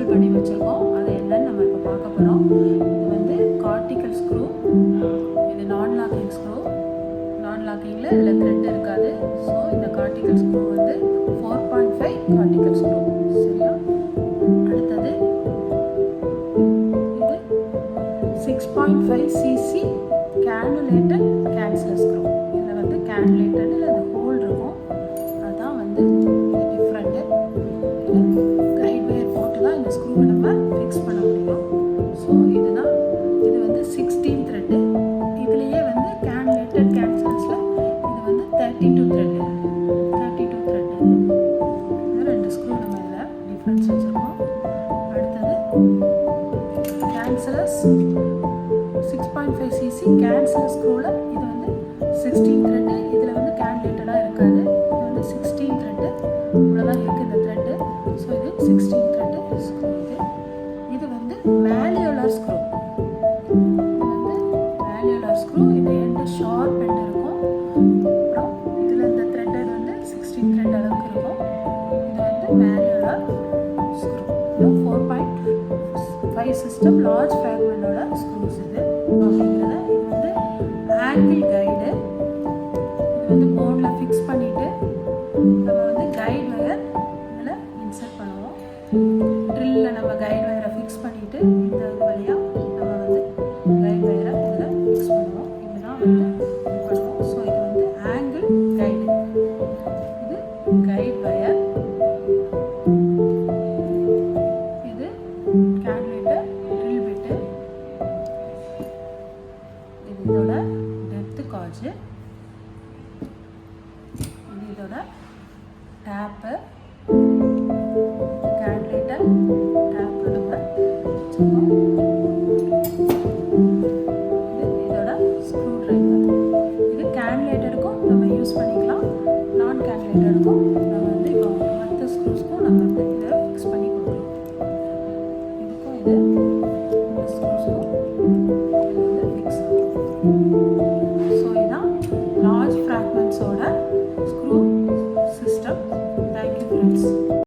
Assemble பண்ணி வச்சுருக்கோம். அது என்னன்னு நம்ம இப்போ பார்க்க போகிறோம். இது வந்து கார்டிகல் ஸ்க்ரூ, இது நான் லாக்கிங் ஸ்க்ரூ. நான் லாக்கிங்கில் இதில் த்ரெட் இருக்காது. ஸோ இந்த கார்டிகல் ஸ்க்ரூ வந்து 4.5 கார்டிகல் ஸ்க்ரூ. சரியா? அடுத்தது இது 6.5 cc கேனுலேட்டட் கேன்சலர் ஸ்க்ரூ. இதில் வந்து கேனுலேட்டட் இல்லை அது ஹோல் இருக்கும். அதுதான் வந்து இது டிஃப்ரெண்ட்டு. கைட் வயர் போட்டு தான் இந்த ஸ்க்ரூவை நம்ம ஃபிக்ஸ் பண்ண முடியும். ஸோ இதுதான் இது வந்து 16 த்ரெட்டு. இதுலேயே வந்து கேனுலேட்டட் கேன்சலர்ஸில் இது வந்து 32 த்ரெட்டு. இது ரெண்டு ஸ்க்ரூ நம்ம இதில் டிஃப்ரென்ஸ் வச்சுருக்கோம். அடுத்தது கேன்சலர்ஸ் 6.5 cc கேன்சலர் ஸ்க்ரூவில் இது வந்து 16 த்ரெட்டு. இதில் வந்து கேனுலேட்டடாக இருக்காது. இது வந்து 16 த்ரெட்டு. இவ்வளோதான் இருக்குது இந்த த்ரெட்டு. ஸோ இது 16 த்ரெட்டு ஸ்க்ரூ. இது வந்து மேனுவலர் ஸ்க்ரூ. இது வந்து மேனுவலர் ஸ்க்ரூ. இந்த எண்டு ஷார்ப் எண்ட் இருக்கும். அப்புறம் இதில் இந்த த்ரெட்டட் வந்து 16 த்ரெட் அளவுக்கு இருக்கும். இது வந்து மேனுவலர் ஸ்க்ரூ. இது 4.5 சிஸ்டம் லார்ஜ் ஃப்ராக்மெண்டோட ஸ்க்ரூஸ். இது அப்படிங்கிறத இது வந்து ஆங்கிள் கைடு. இது வந்து போர்டில் ஃபிக்ஸ் பண்ணிவிட்டு நம்ம வந்து கைட் வயர் இதில் இன்சர்ட் பண்ணுவோம். ட்ரில்லில் நம்ம கைட் வயரை ஃபிக்ஸ் பண்ணிவிட்டு இந்த இது வழியாக நம்ம வந்து கைட் வயரை இதில் ஃபிக்ஸ் பண்ணுவோம். இதுதான் வந்து இது பண்ணுவோம். ஸோ இது வந்து ஆங்கிள் கைடு. இது கைட் வயர். இது கேனுலேட்டர் ட்ரில் பிட்டு. இது இதோட டெப்த் காஜ்.